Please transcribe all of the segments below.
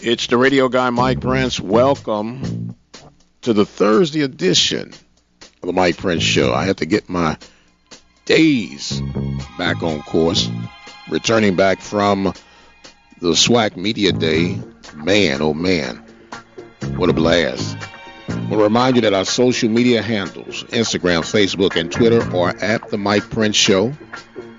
It's the radio guy, Mike Prince. Welcome to the Thursday edition of the Mike Prince Show. I had to get my days back on course. Returning back from the SWAC Media Day. Man, oh man, what a blast. I want to remind you that our social media handles, Instagram, Facebook, and Twitter, are at the Mike Prince Show.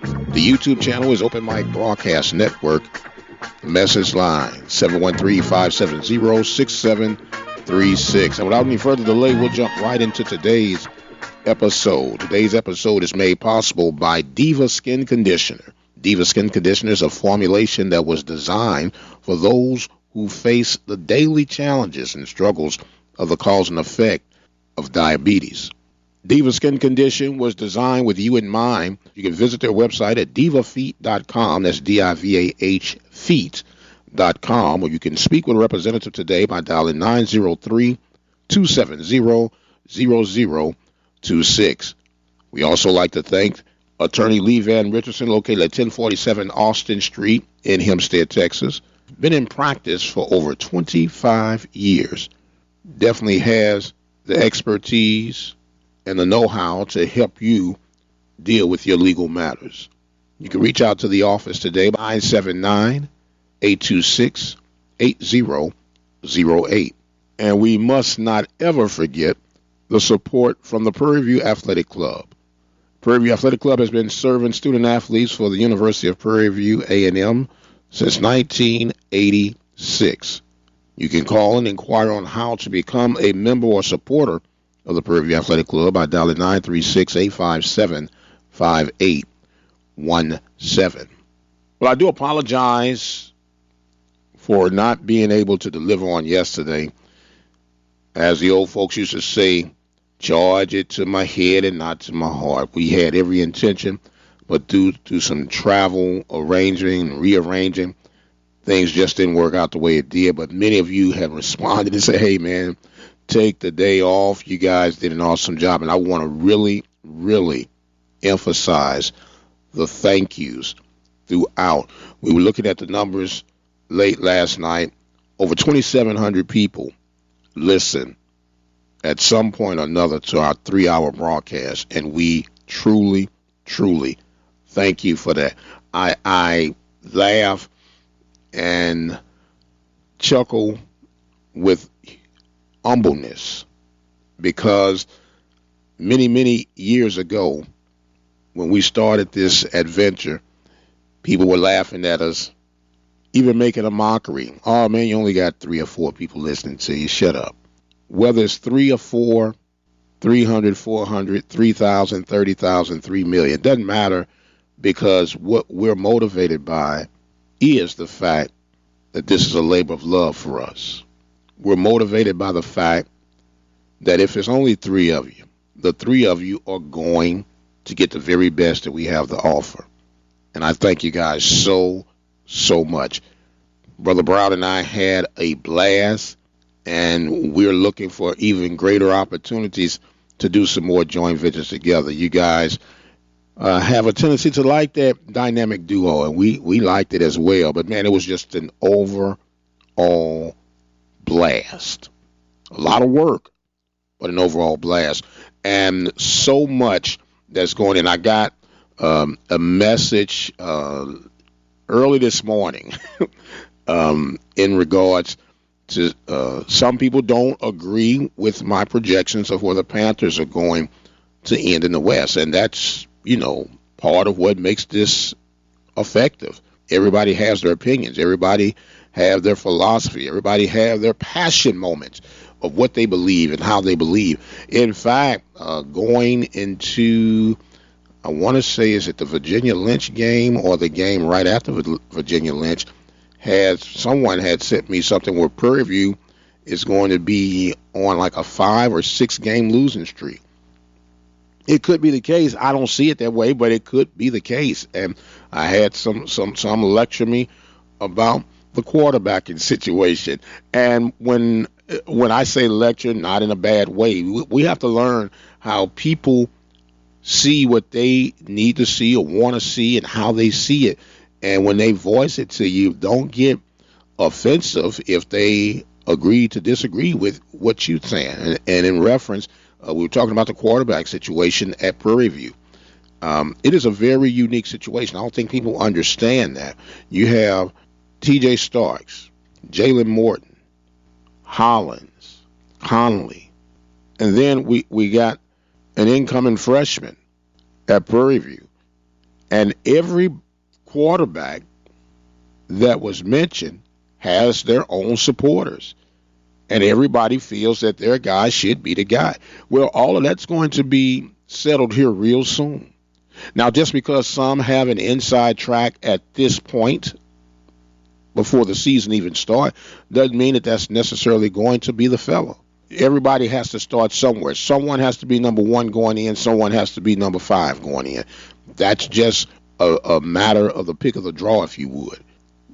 The YouTube channel is OpenMic Broadcast Network. The message line, 713-570-6736. And without any further delay, we'll jump right into today's episode. Today's episode is made possible by Diva Skin Conditioner. Diva Skin Conditioner is a formulation that was designed for those who face the daily challenges and struggles of the cause and effect of diabetes. Diva Skin Condition was designed with you in mind. You can visit their website at divafeet.com. That's D-I-V-A-H feet.com. Or you can speak with a representative today by dialing 903-270-0026. We also like to thank Attorney Lee Van Richardson, located at 1047 Austin Street in Hempstead, Texas. Been in practice for over 25 years. Definitely has the expertise and the know-how to help you deal with your legal matters. You can reach out to the office today by 979-826-8008. And we must not ever forget the support from the Prairie View Athletic Club. Prairie View Athletic Club has been serving student athletes for the University of Prairie View A&M since 1986. You can call and inquire on how to become a member or supporter of the Prairie View Athletic Club by dialing 936-857-5817. Well, I do apologize for not being able to deliver on yesterday. As the old folks used to say, charge it to my head and not to my heart. We had every intention, but due to some travel arranging and rearranging, things just didn't work out the way it did. But many of you have responded and said, hey, man, take the day off. You guys did an awesome job. And I want to really, really emphasize the thank yous throughout. We were looking at the numbers late last night. Over 2,700 people listen at some point or another to our 3-hour broadcast. And we truly, truly thank you for that. I laugh and chuckle with humbleness, because many, many years ago, when we started this adventure, people were laughing at us, even making a mockery. Oh, man, you only got 3 or 4 people listening to you. Shut up. Whether it's 3 or 4, 300, 400, 3,000, 30,000, 3 million, it doesn't matter, because what we're motivated by is the fact that this is a labor of love for us. We're motivated by the fact that if it's only 3 of you, the 3 of you are going to get the very best that we have to offer. And I thank you guys so, so much. Brother Brown and I had a blast, and we're looking for even greater opportunities to do some more joint ventures together. You guys have a tendency to like that dynamic duo, and we liked it as well. But, man, it was just an overall blast. A lot of work, but an overall blast. And so much that's going in. I got a message early this morning in regards to some people don't agree with my projections of where the Panthers are going to end in the West. And that's, part of what makes this effective. Everybody has their opinions. Everybody have their philosophy. Everybody have their passion moments of what they believe and how they believe. In fact, going into, I want to say, is it the Virginia Lynch game or the game right after Virginia Lynch, someone had sent me something where Prairie View is going to be on like a 5 or 6 game losing streak. It could be the case. I don't see it that way, but it could be the case. And I had some lecture me about the quarterbacking situation. And when I say lecture, not in a bad way, we have to learn how people see what they need to see or want to see and how they see it. And when they voice it to you, don't get offensive if they agree to disagree with what you're saying. And in reference, we were talking about the quarterback situation at Prairie View. It is a very unique situation. I don't think people understand that. You have T.J. Starks, Jalen Morton, Hollins, Conley, and then we got an incoming freshman at Prairie View. And every quarterback that was mentioned has their own supporters. And everybody feels that their guy should be the guy. Well, all of that's going to be settled here real soon. Now, just because some have an inside track at this point, before the season even starts, doesn't mean that that's necessarily going to be the fellow. Everybody has to start somewhere. Someone has to be number 1 going in. Someone has to be number 5 going in. That's just a matter of the pick of the draw, if you would.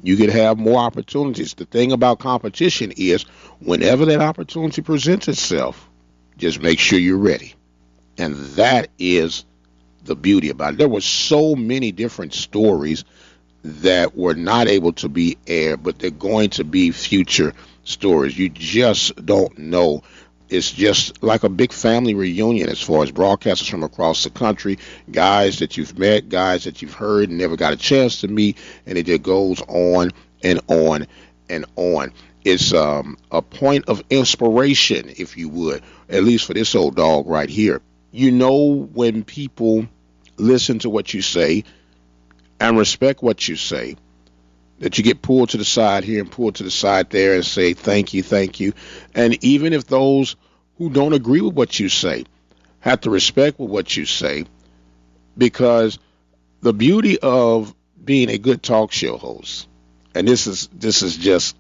You could have more opportunities. The thing about competition is whenever that opportunity presents itself, just make sure you're ready. And that is the beauty about it. There were so many different stories that were not able to be aired, but they're going to be future stories. You just don't know. It's just like a big family reunion as far as broadcasters from across the country, guys that you've met, guys that you've heard and never got a chance to meet, and it just goes on and on and on. It's a point of inspiration, if you would, at least for this old dog right here. You know when people listen to what you say and respect what you say, that you get pulled to the side here and pulled to the side there and say, thank you, thank you. And even if those who don't agree with what you say have to respect with what you say, because the beauty of being a good talk show host, and this is just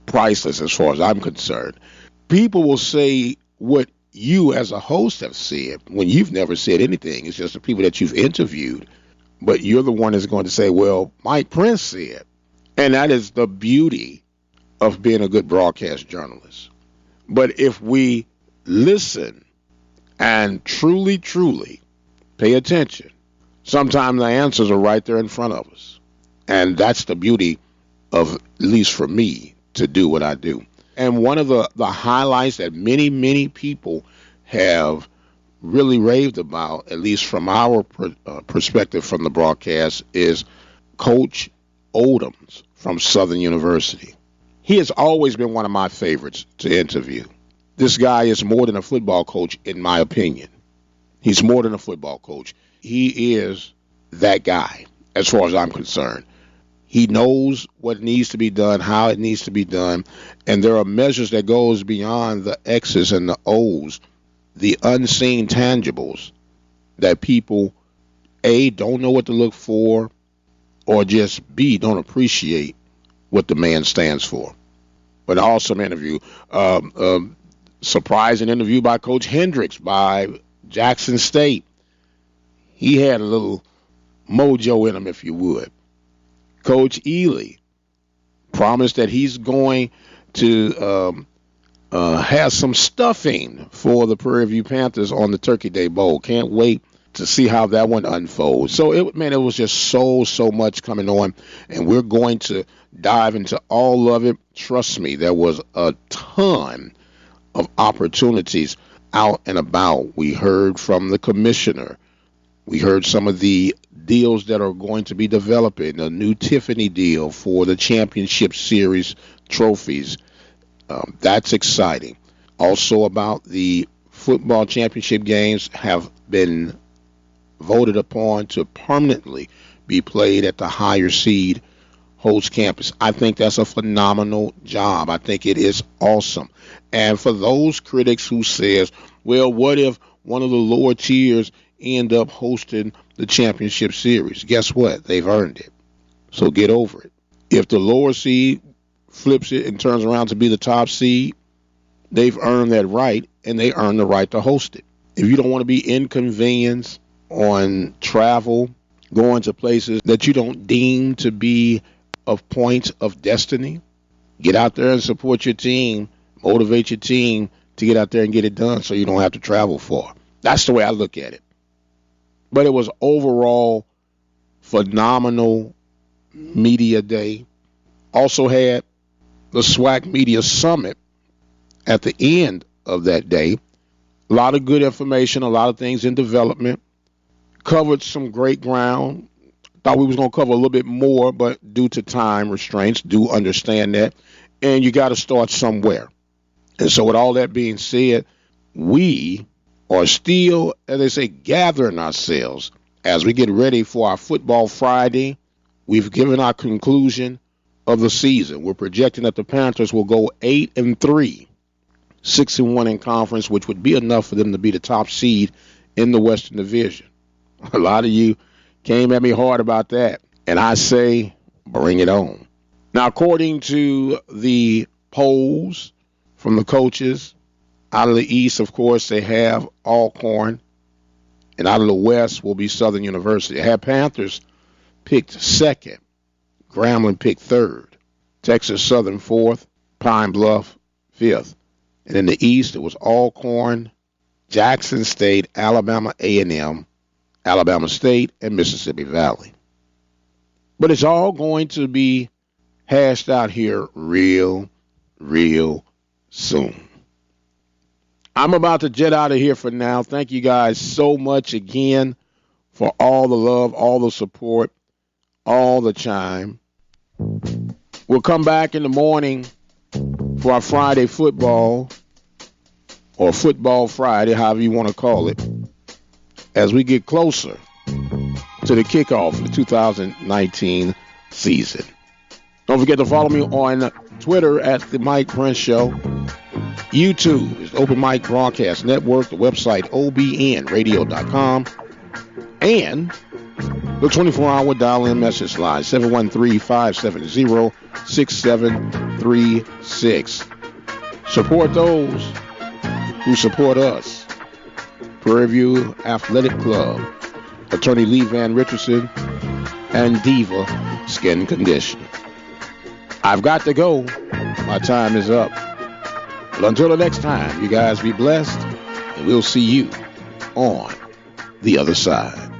priceless as far as I'm concerned, people will say what you as a host have said when you've never said anything. It's just the people that you've interviewed, but you're the one that's going to say, well, Mike Prince said. And that is the beauty of being a good broadcast journalist. But if we listen and truly, truly pay attention, sometimes the answers are right there in front of us. And that's the beauty of, at least for me, to do what I do. And one of the highlights that many, many people have really raved about, at least from our perspective from the broadcast, is Coach Odoms from Southern University. He has always been one of my favorites to interview. This guy is more than a football coach, in my opinion. He's more than a football coach. He is that guy, as far as I'm concerned. He knows what needs to be done, how it needs to be done, and there are measures that goes beyond the X's and the O's, the unseen tangibles that people, A, don't know what to look for, or just B, don't appreciate what the man stands for. But an awesome interview. Surprising interview by Coach Hendricks by Jackson State. He had a little mojo in him, if you would. Coach Ely promised that he's going to have some stuffing for the Prairie View Panthers on the Turkey Day Bowl. Can't wait to see how that one unfolds. So, it was just so much coming on, and we're going to dive into all of it. Trust me, there was a ton of opportunities out and about. We heard from the commissioner. We heard some of the deals that are going to be developing, a new Tiffany deal for the championship series trophies. That's exciting. Also about the football championship games have been voted upon to permanently be played at the higher seed host campus. I think that's a phenomenal job. I think it is awesome. And for those critics who says, well, what if one of the lower tiers end up hosting the championship series? Guess what? They've earned it. So get over it. If the lower seed flips it and turns around to be the top seed, they've earned that right, and they earn the right to host it. If you don't want to be inconvenienced on travel, going to places that you don't deem to be of point of destiny, get out there and support your team, motivate your team to get out there and get it done so you don't have to travel far. That's the way I look at it. But it was overall phenomenal media day. Also had the SWAC Media Summit at the end of that day. A lot of good information, a lot of things in development. Covered some great ground. Thought we was going to cover a little bit more, but due to time restraints, do understand that. And you got to start somewhere. And so with all that being said, we are still, as they say, gathering ourselves as we get ready for our Football Friday. We've given our conclusion of the season. We're projecting that the Panthers will go 8-3, 6-1 in conference, which would be enough for them to be the top seed in the Western Division. A lot of you came at me hard about that, and I say, bring it on. Now, according to the polls from the coaches, out of the East, of course, they have Alcorn, and out of the West will be Southern University. They have Panthers picked second, Grambling picked third, Texas Southern fourth, Pine Bluff fifth. And in the East, it was Alcorn, Jackson State, Alabama A&M, Alabama State, and Mississippi Valley. But it's all going to be hashed out here real soon. I'm about to jet out of here for now. Thank you guys so much again for all the love, all the support, all the chime. We'll come back in the morning for our Friday football, or Football Friday, however you want to call it, as we get closer to the kickoff of the 2019 season. Don't forget to follow me on Twitter at The Mike Prince Show. YouTube is OpenMic Broadcast Network, the website obnradio.com, and the 24-hour dial-in message line, 713-570-6736. Support those who support us. Prairie View Athletic Club, Attorney Lee Van Richardson, and Diva Skin Conditioning. I've got to go. My time is up. But until the next time, you guys be blessed, and we'll see you on the other side.